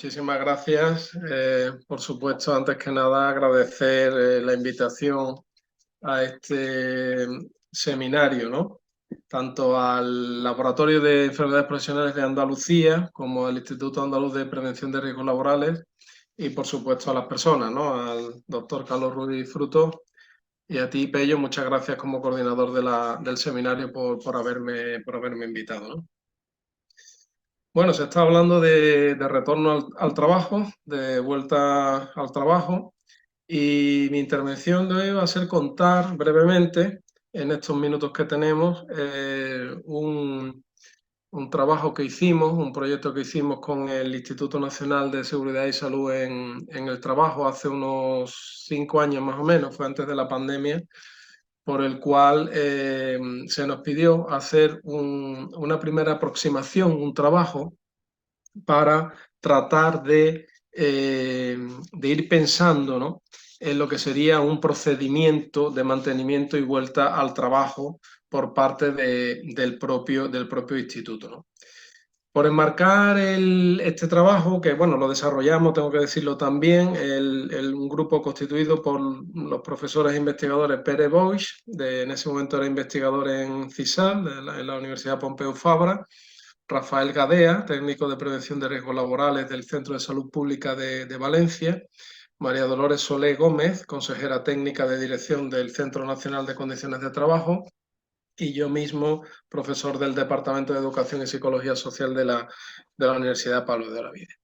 muchísimas gracias. Por supuesto, antes que nada, agradecer la invitación a este seminario, ¿no? Tanto al Laboratorio de Enfermedades Profesionales de Andalucía como al Instituto Andaluz de Prevención de Riesgos Laborales y, por supuesto, a las personas, ¿no? Al doctor Carlos Ruiz Fruto y a ti, Pello, muchas gracias como coordinador del seminario por haberme invitado, ¿no? Bueno, se está hablando de retorno al trabajo, de vuelta al trabajo, y mi intervención de hoy va a ser contar brevemente, en estos minutos que tenemos, un trabajo que hicimos, un proyecto que hicimos con el Instituto Nacional de Seguridad y Salud en el Trabajo hace unos 5 años más o menos, fue antes de la pandemia, por el cual se nos pidió hacer una primera aproximación, un trabajo para tratar de ir pensando, ¿no?, en lo que sería un procedimiento de mantenimiento y vuelta al trabajo por parte del propio instituto, ¿no? Por enmarcar este trabajo, que bueno, lo desarrollamos, tengo que decirlo también, un grupo constituido por los profesores e investigadores Pere Boix, en ese momento era investigador en CISAL, en la Universidad Pompeu Fabra, Rafael Gadea, técnico de prevención de riesgos laborales del Centro de Salud Pública de Valencia, María Dolores Solé Gómez, consejera técnica de dirección del Centro Nacional de Condiciones de Trabajo, y yo mismo, profesor del Departamento de Educación y Psicología Social de la Universidad Pablo de Olavide.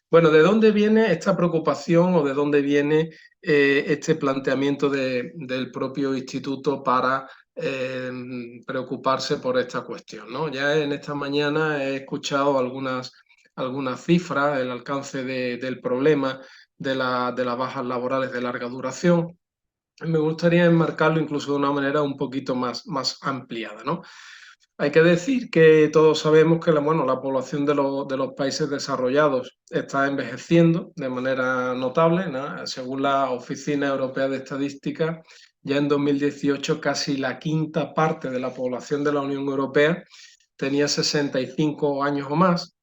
Bueno, ¿de dónde viene esta preocupación o de dónde viene este planteamiento del propio instituto para preocuparse por esta cuestión, ¿no? Ya en esta mañana he escuchado algunas cifras, el alcance del problema de las bajas laborales de larga duración. Me gustaría enmarcarlo incluso de una manera un poquito más ampliada, ¿no? Hay que decir que todos sabemos que la población de los países desarrollados está envejeciendo de manera notable, ¿no? Según la Oficina Europea de Estadística, ya en 2018 casi la quinta parte de la población de la Unión Europea tenía 65 años o más,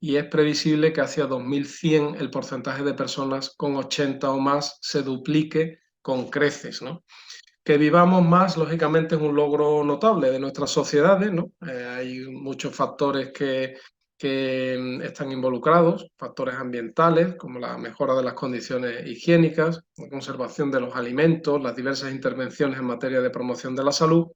y es previsible que hacia 2100 el porcentaje de personas con 80 o más se duplique con creces, ¿no? Que vivamos más, lógicamente, es un logro notable de nuestras sociedades, ¿no? Hay muchos factores que están involucrados, factores ambientales, como la mejora de las condiciones higiénicas, la conservación de los alimentos, las diversas intervenciones en materia de promoción de la salud,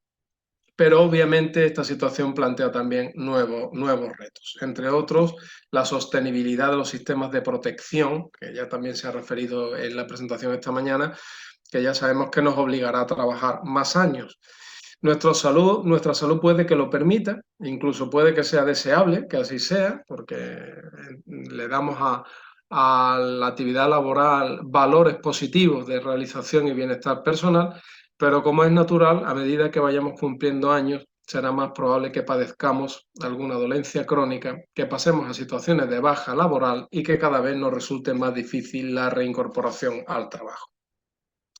pero obviamente esta situación plantea también nuevos retos, entre otros la sostenibilidad de los sistemas de protección, que ya también se ha referido en la presentación esta mañana, que ya sabemos que nos obligará a trabajar más años. Nuestra salud puede que lo permita, incluso puede que sea deseable que así sea, porque le damos a la actividad laboral valores positivos de realización y bienestar personal, pero como es natural, a medida que vayamos cumpliendo años, será más probable que padezcamos alguna dolencia crónica, que pasemos a situaciones de baja laboral y que cada vez nos resulte más difícil la reincorporación al trabajo.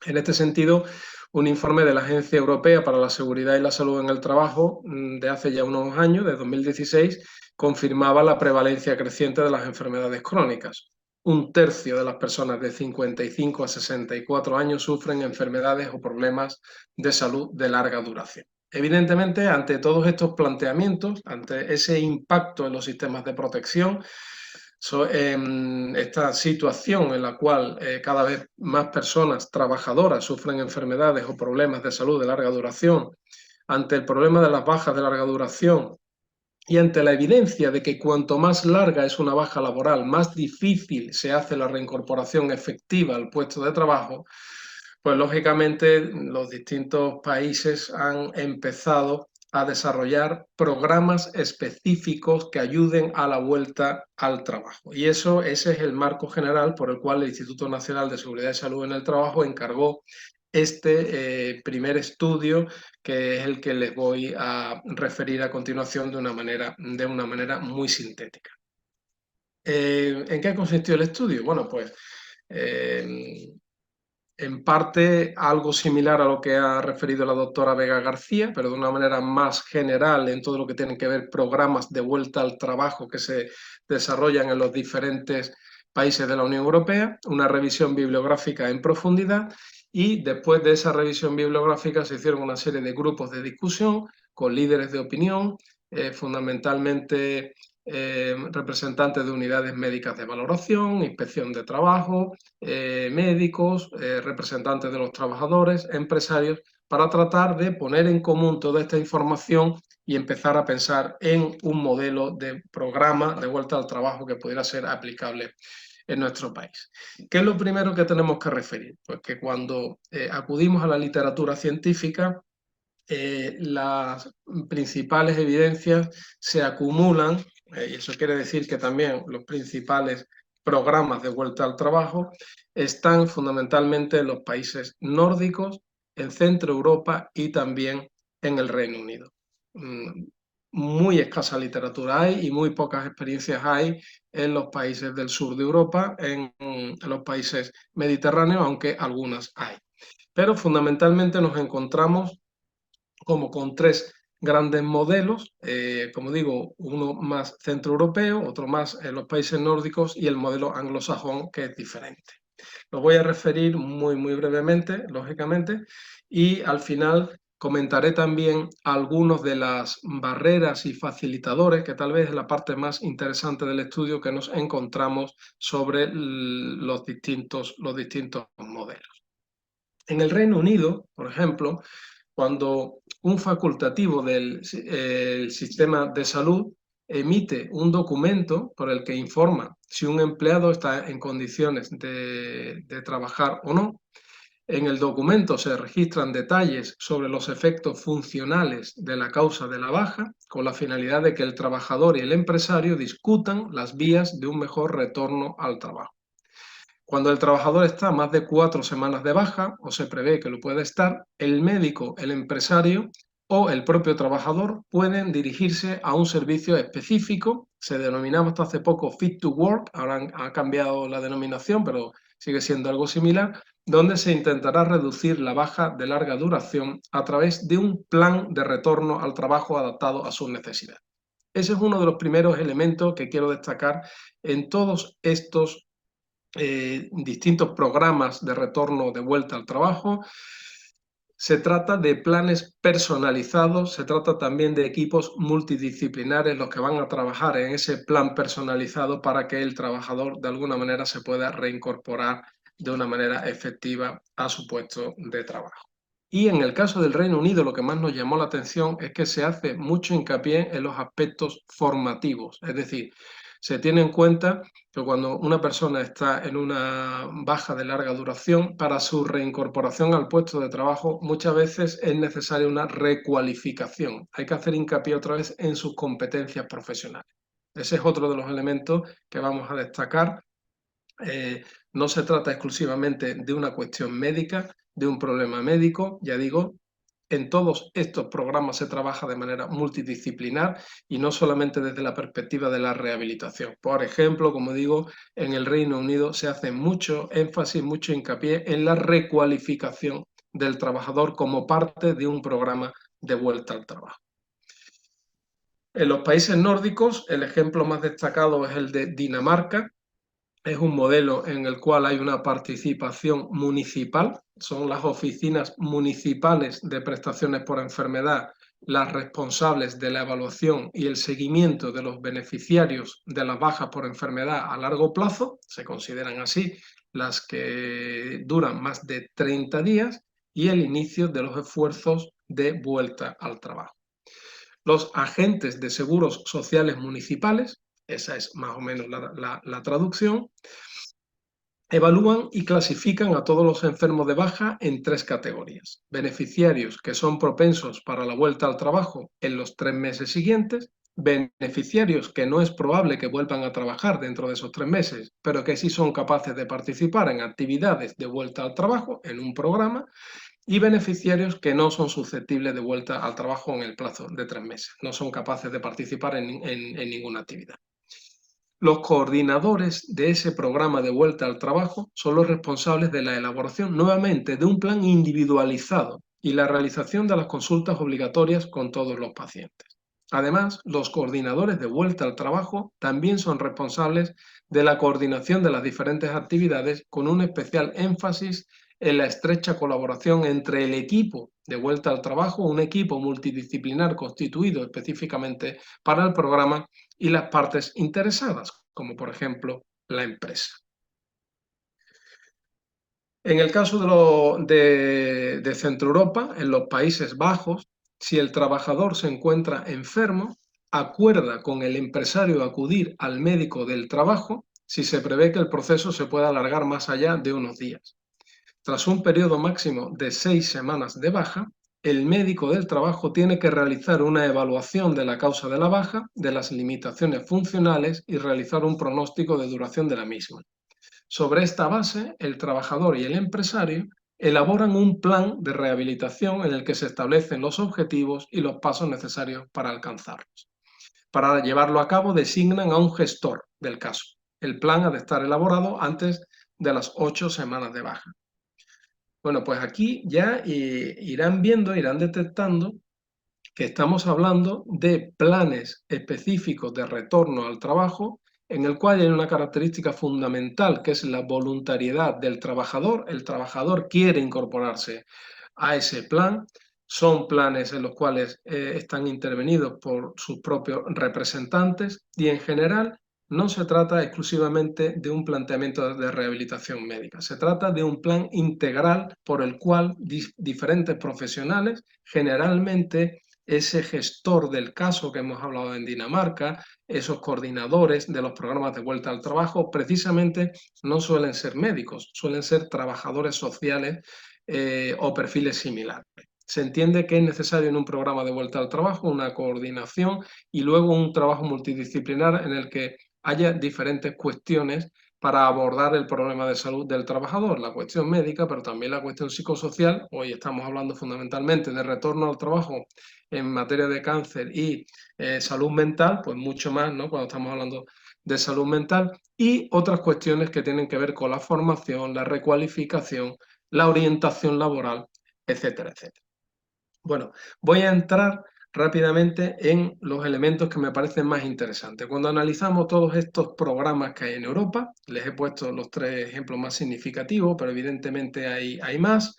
En este sentido, un informe de la Agencia Europea para la Seguridad y la Salud en el Trabajo de hace ya unos años, de 2016, confirmaba la prevalencia creciente de las enfermedades crónicas. Un tercio de las personas de 55 a 64 años sufren enfermedades o problemas de salud de larga duración. Evidentemente, ante todos estos planteamientos, ante ese impacto en los sistemas de protección, esta situación en la cual cada vez más personas trabajadoras sufren enfermedades o problemas de salud de larga duración, ante el problema de las bajas de larga duración y ante la evidencia de que cuanto más larga es una baja laboral, más difícil se hace la reincorporación efectiva al puesto de trabajo, pues lógicamente los distintos países han empezado a desarrollar programas específicos que ayuden a la vuelta al trabajo. Y ese es el marco general por el cual el Instituto Nacional de Seguridad y Salud en el Trabajo encargó este primer estudio, que es el que les voy a referir a continuación de una manera muy sintética. ¿En qué consistió el estudio? Bueno, pues en parte algo similar a lo que ha referido la doctora Vega García, pero de una manera más general en todo lo que tiene que ver programas de vuelta al trabajo que se desarrollan en los diferentes países de la Unión Europea, una revisión bibliográfica en profundidad, y después de esa revisión bibliográfica se hicieron una serie de grupos de discusión con líderes de opinión, fundamentalmente representantes de unidades médicas de valoración, inspección de trabajo, médicos, representantes de los trabajadores, empresarios, para tratar de poner en común toda esta información y empezar a pensar en un modelo de programa de vuelta al trabajo que pudiera ser aplicable en nuestro país. ¿Qué es lo primero que tenemos que referir? Pues que cuando acudimos a la literatura científica, las principales evidencias se acumulan, y eso quiere decir que también los principales programas de vuelta al trabajo están fundamentalmente en los países nórdicos, en Centro Europa y también en el Reino Unido. Muy escasa literatura hay y muy pocas experiencias hay en los países del sur de Europa, en los países mediterráneos, aunque algunas hay. Pero fundamentalmente nos encontramos como con tres grandes modelos, como digo, uno más centroeuropeo, otro más en los países nórdicos y el modelo anglosajón, que es diferente. Lo voy a referir muy brevemente, lógicamente, y al final comentaré también algunos de las barreras y facilitadores, que tal vez es la parte más interesante del estudio que nos encontramos sobre los distintos modelos. En el Reino Unido, por ejemplo, cuando un facultativo del sistema de salud emite un documento por el que informa si un empleado está en condiciones de trabajar o no, en el documento se registran detalles sobre los efectos funcionales de la causa de la baja, con la finalidad de que el trabajador y el empresario discutan las vías de un mejor retorno al trabajo. Cuando el trabajador está más de 4 semanas de baja, o se prevé que lo puede estar, el médico, el empresario o el propio trabajador pueden dirigirse a un servicio específico. Se denominaba hasta hace poco Fit to Work, ahora ha cambiado la denominación, pero sigue siendo algo similar, donde se intentará reducir la baja de larga duración a través de un plan de retorno al trabajo adaptado a sus necesidades. Ese es uno de los primeros elementos que quiero destacar en todos estos distintos programas de retorno de vuelta al trabajo. Se trata de planes personalizados, se trata también de equipos multidisciplinares los que van a trabajar en ese plan personalizado para que el trabajador de alguna manera se pueda reincorporar de una manera efectiva a su puesto de trabajo. Y en el caso del Reino Unido, lo que más nos llamó la atención es que se hace mucho hincapié en los aspectos formativos, es decir, se tiene en cuenta que cuando una persona está en una baja de larga duración, para su reincorporación al puesto de trabajo muchas veces es necesaria una recualificación. Hay que hacer hincapié otra vez en sus competencias profesionales. Ese es otro de los elementos que vamos a destacar. No se trata exclusivamente de una cuestión médica, de un problema médico, ya digo, en todos estos programas se trabaja de manera multidisciplinar y no solamente desde la perspectiva de la rehabilitación. Por ejemplo, como digo, en el Reino Unido se hace mucho énfasis, mucho hincapié en la recualificación del trabajador como parte de un programa de vuelta al trabajo. En los países nórdicos, el ejemplo más destacado es el de Dinamarca. Es un modelo en el cual hay una participación municipal, son las oficinas municipales de prestaciones por enfermedad las responsables de la evaluación y el seguimiento de los beneficiarios de las bajas por enfermedad a largo plazo, se consideran así las que duran más de 30 días, y el inicio de los esfuerzos de vuelta al trabajo. Los agentes de seguros sociales municipales, esa es más o menos la traducción, evalúan y clasifican a todos los enfermos de baja en 3 categorías. Beneficiarios que son propensos para la vuelta al trabajo en los 3 meses siguientes, beneficiarios que no es probable que vuelvan a trabajar dentro de esos 3 meses, pero que sí son capaces de participar en actividades de vuelta al trabajo en un programa, y beneficiarios que no son susceptibles de vuelta al trabajo en el plazo de 3 meses, no son capaces de participar en ninguna actividad. Los coordinadores de ese programa de vuelta al trabajo son los responsables de la elaboración nuevamente de un plan individualizado y la realización de las consultas obligatorias con todos los pacientes. Además, los coordinadores de vuelta al trabajo también son responsables de la coordinación de las diferentes actividades, con un especial énfasis en la estrecha colaboración entre el equipo de vuelta al trabajo, un equipo multidisciplinar constituido específicamente para el programa, y las partes interesadas, como por ejemplo la empresa. En el caso de Centro Europa, en los Países Bajos, si el trabajador se encuentra enfermo, acuerda con el empresario acudir al médico del trabajo si se prevé que el proceso se pueda alargar más allá de unos días. Tras un periodo máximo de 6 semanas de baja, el médico del trabajo tiene que realizar una evaluación de la causa de la baja, de las limitaciones funcionales y realizar un pronóstico de duración de la misma. Sobre esta base, el trabajador y el empresario elaboran un plan de rehabilitación en el que se establecen los objetivos y los pasos necesarios para alcanzarlos. Para llevarlo a cabo, designan a un gestor del caso. El plan ha de estar elaborado antes de las 8 semanas de baja. Bueno, pues aquí ya irán viendo, irán detectando que estamos hablando de planes específicos de retorno al trabajo, en el cual hay una característica fundamental, que es la voluntariedad del trabajador. El trabajador quiere incorporarse a ese plan. Son planes en los cuales están intervenidos por sus propios representantes, y en general no se trata exclusivamente de un planteamiento de rehabilitación médica. Se trata de un plan integral por el cual diferentes profesionales, generalmente ese gestor del caso que hemos hablado en Dinamarca, esos coordinadores de los programas de vuelta al trabajo, precisamente no suelen ser médicos, suelen ser trabajadores sociales o perfiles similares. Se entiende que es necesario en un programa de vuelta al trabajo una coordinación y luego un trabajo multidisciplinar en el que haya diferentes cuestiones para abordar el problema de salud del trabajador, la cuestión médica, pero también la cuestión psicosocial. Hoy estamos hablando fundamentalmente de retorno al trabajo en materia de cáncer y salud mental, pues mucho más, ¿no? Cuando estamos hablando de salud mental, y otras cuestiones que tienen que ver con la formación, la recualificación, la orientación laboral, etcétera, etcétera. Bueno, voy a entrar rápidamente en los elementos que me parecen más interesantes. Cuando analizamos todos estos programas que hay en Europa, les he puesto los 3 ejemplos más significativos, pero evidentemente hay más.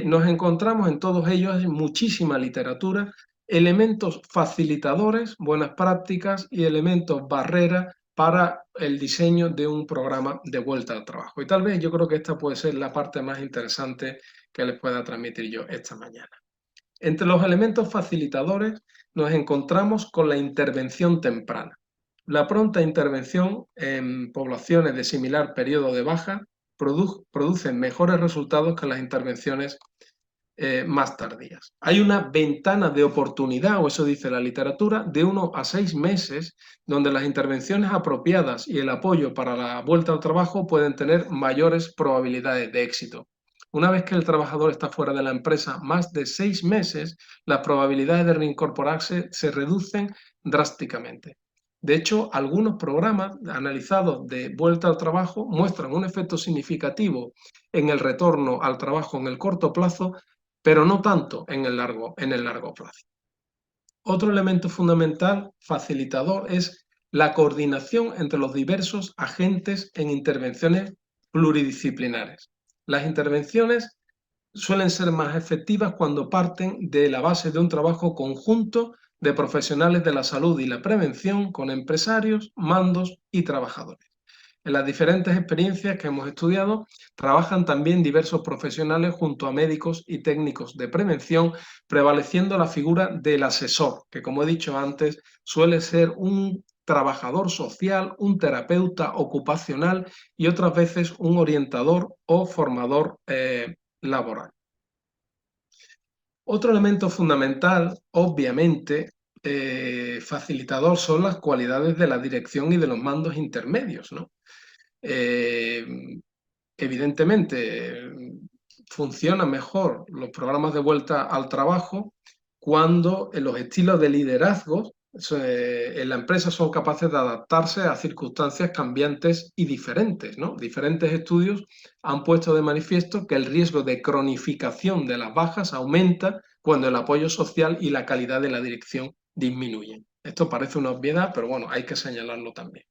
Nos encontramos en todos ellos, hay muchísima literatura, elementos facilitadores, buenas prácticas, y elementos barreras para el diseño de un programa de vuelta al trabajo. Y tal vez yo creo que esta puede ser la parte más interesante que les pueda transmitir yo esta mañana. Entre los elementos facilitadores nos encontramos con la intervención temprana. La pronta intervención en poblaciones de similar periodo de baja produce mejores resultados que las intervenciones más tardías. Hay una ventana de oportunidad, o eso dice la literatura, de 1 a 6 meses, donde las intervenciones apropiadas y el apoyo para la vuelta al trabajo pueden tener mayores probabilidades de éxito. Una vez que el trabajador está fuera de la empresa más de 6 meses, las probabilidades de reincorporarse se reducen drásticamente. De hecho, algunos programas analizados de vuelta al trabajo muestran un efecto significativo en el retorno al trabajo en el corto plazo, pero no tanto en el largo plazo. Otro elemento fundamental facilitador es la coordinación entre los diversos agentes en intervenciones pluridisciplinares. Las intervenciones suelen ser más efectivas cuando parten de la base de un trabajo conjunto de profesionales de la salud y la prevención con empresarios, mandos y trabajadores. En las diferentes experiencias que hemos estudiado, trabajan también diversos profesionales junto a médicos y técnicos de prevención, prevaleciendo la figura del asesor, que, como he dicho antes, suele ser un trabajador social, un terapeuta ocupacional y otras veces un orientador o formador laboral. Otro elemento fundamental, obviamente, facilitador, son las cualidades de la dirección y de los mandos intermedios, ¿no? Eh, Evidentemente, funcionan mejor los programas de vuelta al trabajo cuando los estilos de liderazgo en la empresa son capaces de adaptarse a circunstancias cambiantes y diferentes, ¿no? Diferentes estudios han puesto de manifiesto que el riesgo de cronificación de las bajas aumenta cuando el apoyo social y la calidad de la dirección disminuyen. Esto parece una obviedad, pero bueno, hay que señalarlo también.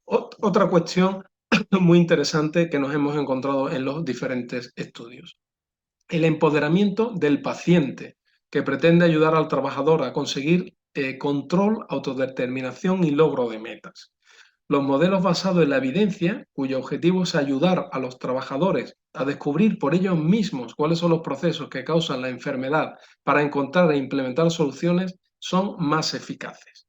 Otra cuestión muy interesante que nos hemos encontrado en los diferentes estudios. El empoderamiento del paciente, que pretende ayudar al trabajador a conseguir control, autodeterminación y logro de metas. Los modelos basados en la evidencia, cuyo objetivo es ayudar a los trabajadores a descubrir por ellos mismos cuáles son los procesos que causan la enfermedad para encontrar e implementar soluciones, son más eficaces.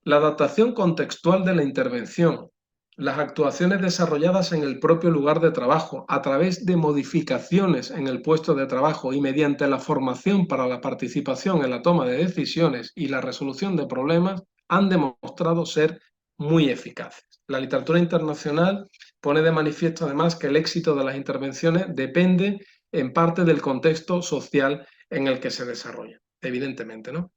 La adaptación contextual de la intervención, las actuaciones desarrolladas en el propio lugar de trabajo a través de modificaciones en el puesto de trabajo y mediante la formación para la participación en la toma de decisiones y la resolución de problemas han demostrado ser muy eficaces. La literatura internacional pone de manifiesto además que el éxito de las intervenciones depende en parte del contexto social en el que se desarrolla, evidentemente, ¿no?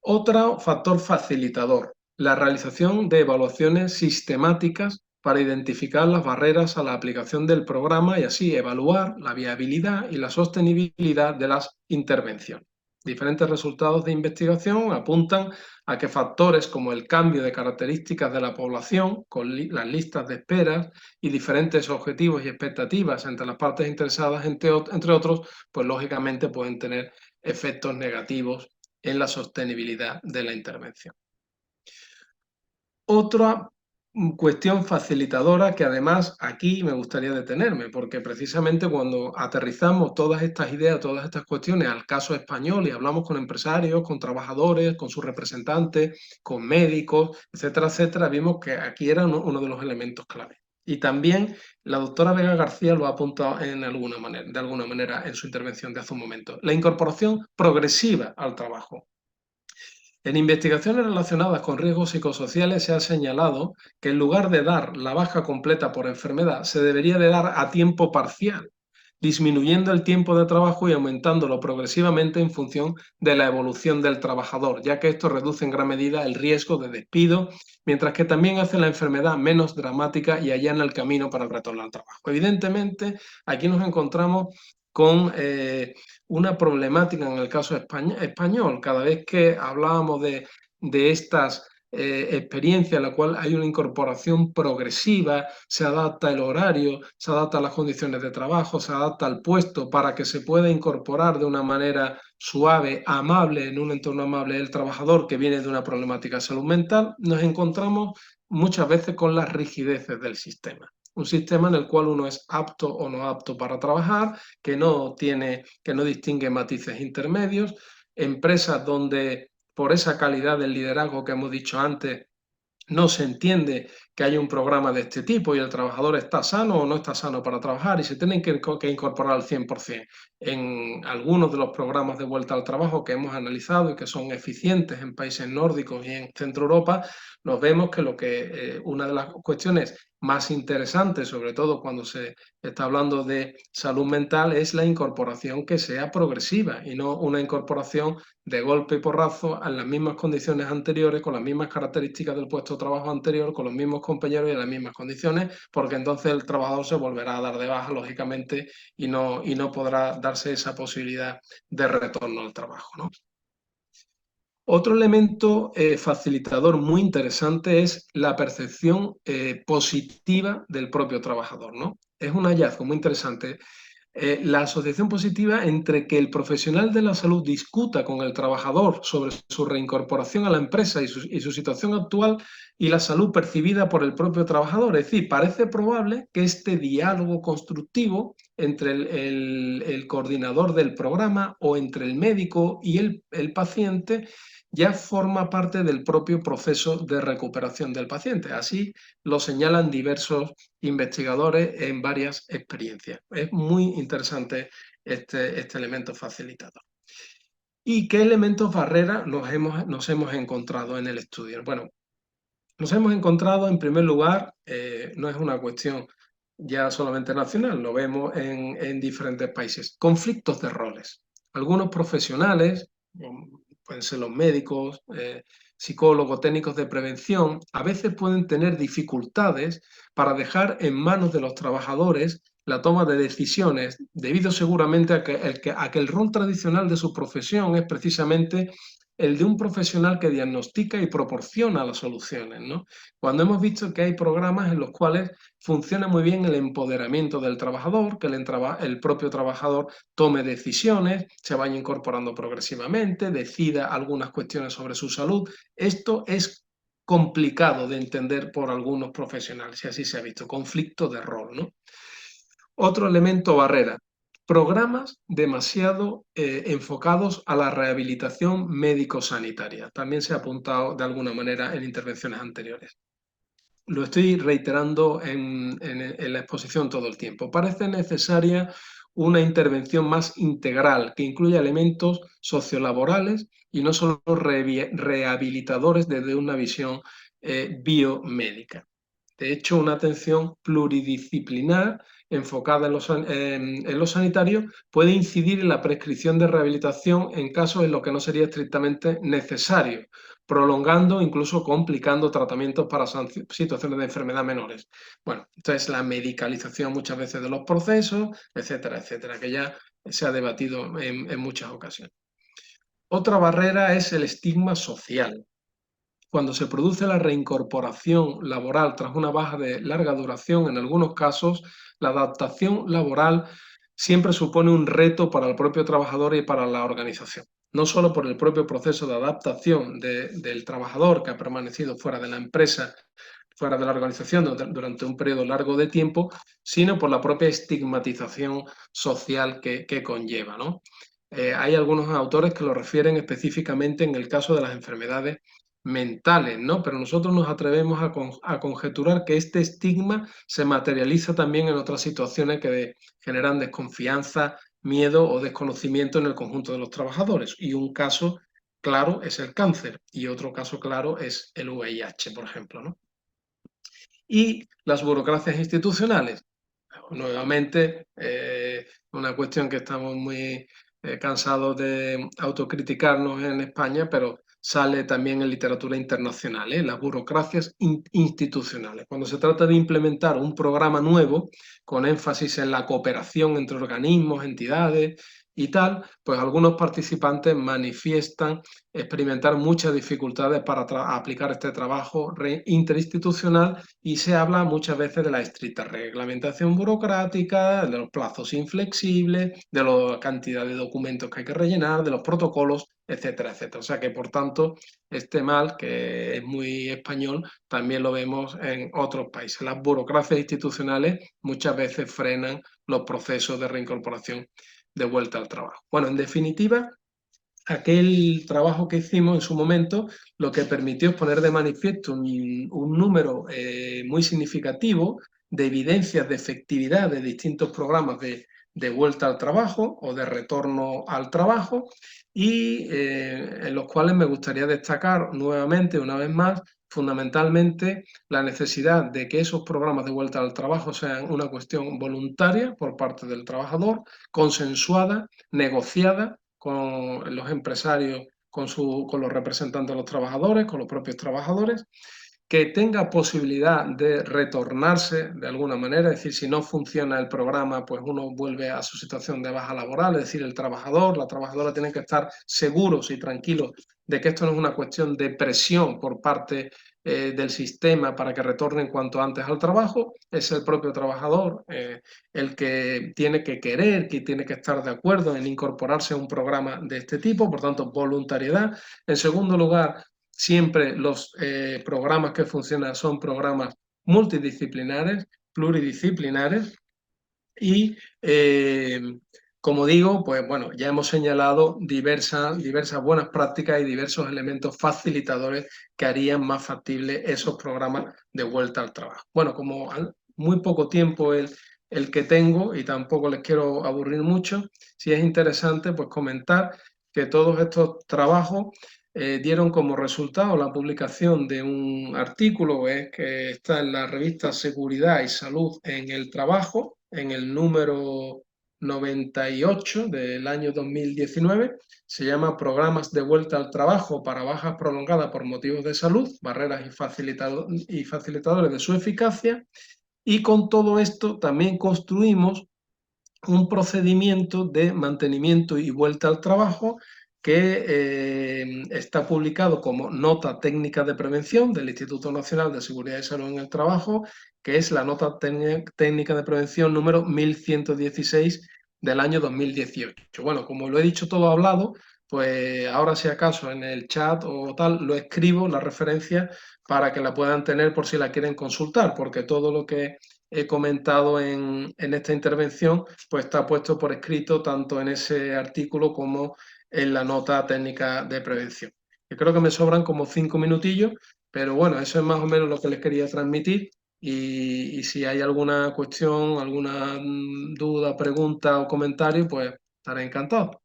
Otro factor facilitador, la realización de evaluaciones sistemáticas para identificar las barreras a la aplicación del programa y así evaluar la viabilidad y la sostenibilidad de las intervenciones. Diferentes resultados de investigación apuntan a que factores como el cambio de características de la población, con las listas de esperas y diferentes objetivos y expectativas entre las partes interesadas, entre otros, pues lógicamente pueden tener efectos negativos en la sostenibilidad de la intervención. Otra cuestión facilitadora que además aquí me gustaría detenerme, porque precisamente cuando aterrizamos todas estas ideas, todas estas cuestiones al caso español y hablamos con empresarios, con trabajadores, con sus representantes, con médicos, etcétera, etcétera, vimos que aquí era uno de los elementos clave. Y también la doctora Vega García lo ha apuntado de alguna manera en su intervención de hace un momento. La incorporación progresiva al trabajo. En investigaciones relacionadas con riesgos psicosociales se ha señalado que en lugar de dar la baja completa por enfermedad, se debería de dar a tiempo parcial, disminuyendo el tiempo de trabajo y aumentándolo progresivamente en función de la evolución del trabajador, ya que esto reduce en gran medida el riesgo de despido, mientras que también hace la enfermedad menos dramática y allana el camino para el retorno al trabajo. Evidentemente, aquí nos encontramos con una problemática en el caso español. Cada vez que hablábamos de estas experiencias en la cual hay una incorporación progresiva, se adapta el horario, se adapta las condiciones de trabajo, se adapta al puesto para que se pueda incorporar de una manera suave, amable, en un entorno amable el trabajador que viene de una problemática de salud mental, nos encontramos muchas veces con las rigideces del sistema. Un sistema en el cual uno es apto o no apto para trabajar, que no distingue matices intermedios, empresas donde por esa calidad del liderazgo que hemos dicho antes, no se entiende que haya un programa de este tipo y el trabajador está sano o no está sano para trabajar y se tienen que incorporar al 100%. En algunos de los programas de vuelta al trabajo que hemos analizado y que son eficientes en países nórdicos y en Centro Europa, nos vemos que una de las cuestiones más interesantes, sobre todo cuando se está hablando de salud mental, es la incorporación que sea progresiva y no una incorporación de golpe y porrazo en las mismas condiciones anteriores, con las mismas características del puesto de trabajo anterior, con los mismos compañeros y en las mismas condiciones, porque entonces el trabajador se volverá a dar de baja, lógicamente, y no podrá darse esa posibilidad de retorno al trabajo, ¿no? Otro elemento facilitador muy interesante es la percepción positiva del propio trabajador, ¿no? Es un hallazgo muy interesante la asociación positiva entre que el profesional de la salud discuta con el trabajador sobre su reincorporación a la empresa y su situación actual y la salud percibida por el propio trabajador. Es decir, parece probable que este diálogo constructivo entre el coordinador del programa o entre el médico y el paciente ya forma parte del propio proceso de recuperación del paciente. Así lo señalan diversos investigadores en varias experiencias. Es muy interesante este elemento facilitador. ¿Y qué elementos barreras nos hemos encontrado en el estudio? Bueno, nos hemos encontrado en primer lugar, no es una cuestión ya solamente nacional, lo vemos en diferentes países, conflictos de roles. Algunos profesionales, pueden ser los médicos, psicólogos, técnicos de prevención, a veces pueden tener dificultades para dejar en manos de los trabajadores la toma de decisiones, debido seguramente a que el rol tradicional de su profesión es precisamente el de un profesional que diagnostica y proporciona las soluciones, ¿no? Cuando hemos visto que hay programas en los cuales funciona muy bien el empoderamiento del trabajador, que el propio trabajador tome decisiones, se vaya incorporando progresivamente, decida algunas cuestiones sobre su salud. Esto es complicado de entender por algunos profesionales, y así se ha visto, conflicto de rol, ¿no? Otro elemento barrera, programas demasiado enfocados a la rehabilitación médico-sanitaria. También se ha apuntado de alguna manera en intervenciones anteriores. Lo estoy reiterando en la exposición todo el tiempo. Parece necesaria una intervención más integral que incluya elementos sociolaborales y no solo rehabilitadores desde una visión biomédica. De hecho, una atención pluridisciplinar enfocada en lo sanitario puede incidir en la prescripción de rehabilitación en casos en los que no sería estrictamente necesario, prolongando, incluso complicando tratamientos para situaciones de enfermedad menores. Bueno, esta es la medicalización muchas veces de los procesos, etcétera, etcétera, que ya se ha debatido en muchas ocasiones. Otra barrera es el estigma social. Cuando se produce la reincorporación laboral tras una baja de larga duración, en algunos casos, la adaptación laboral siempre supone un reto para el propio trabajador y para la organización. No solo por el propio proceso de adaptación del trabajador que ha permanecido fuera de la empresa, fuera de la organización durante un periodo largo de tiempo, sino por la propia estigmatización social que conlleva, ¿no? Hay algunos autores que lo refieren específicamente en el caso de las enfermedades mentales, ¿no? Pero nosotros nos atrevemos a conjeturar que este estigma se materializa también en otras situaciones que generan desconfianza, miedo o desconocimiento en el conjunto de los trabajadores. Y un caso claro es el cáncer y otro caso claro es el VIH, por ejemplo, ¿no? Y las burocracias institucionales. Nuevamente, una cuestión que estamos muy cansados de autocriticarnos en España, pero sale también en literatura internacional, ¿eh? Las burocracias institucionales. Cuando se trata de implementar un programa nuevo, con énfasis en la cooperación entre organismos, entidades y tal, pues algunos participantes manifiestan experimentar muchas dificultades para aplicar este trabajo interinstitucional y se habla muchas veces de la estricta reglamentación burocrática, de los plazos inflexibles, de la cantidad de documentos que hay que rellenar, de los protocolos, etcétera, etcétera. O sea que, por tanto, este mal, que es muy español, también lo vemos en otros países. Las burocracias institucionales muchas veces frenan los procesos de reincorporación de vuelta al trabajo. Bueno, en definitiva, aquel trabajo que hicimos en su momento lo que permitió es poner de manifiesto un número muy significativo de evidencias de efectividad de distintos programas de vuelta al trabajo o de retorno al trabajo y en los cuales me gustaría destacar nuevamente, una vez más, fundamentalmente la necesidad de que esos programas de vuelta al trabajo sean una cuestión voluntaria por parte del trabajador, consensuada, negociada con los empresarios, con los representantes de los trabajadores, con los propios trabajadores, que tenga posibilidad de retornarse de alguna manera, es decir, si no funciona el programa, pues uno vuelve a su situación de baja laboral, es decir, el trabajador, la trabajadora tienen que estar seguros y tranquilos de que esto no es una cuestión de presión por parte del sistema para que retornen cuanto antes al trabajo, es el propio trabajador el que tiene que querer, que tiene que estar de acuerdo en incorporarse a un programa de este tipo, por tanto, voluntariedad. En segundo lugar, siempre los programas que funcionan son programas multidisciplinares, pluridisciplinares y, como digo, pues bueno, ya hemos señalado diversas buenas prácticas y diversos elementos facilitadores que harían más factible esos programas de vuelta al trabajo. Bueno, como muy poco tiempo el que tengo y tampoco les quiero aburrir mucho, si es interesante pues comentar que todos estos trabajos dieron como resultado la publicación de un artículo que está en la revista Seguridad y Salud en el Trabajo, en el número 98 del año 2019. Se llama Programas de vuelta al trabajo para bajas prolongadas por motivos de salud, barreras y facilitadores de su eficacia. Y con todo esto también construimos un procedimiento de mantenimiento y vuelta al trabajo que está publicado como nota técnica de prevención del Instituto Nacional de Seguridad y Salud en el Trabajo, que es la nota técnica de prevención número 1116 del año 2018. Bueno, como lo he dicho todo hablado, pues ahora si acaso en el chat o tal lo escribo, la referencia, para que la puedan tener por si la quieren consultar, porque todo lo que he comentado en esta intervención pues está puesto por escrito tanto en ese artículo como en la nota técnica de prevención. Yo creo que me sobran como 5 minutillos, pero bueno, eso es más o menos lo que les quería transmitir y si hay alguna cuestión, alguna duda, pregunta o comentario, pues estaré encantado.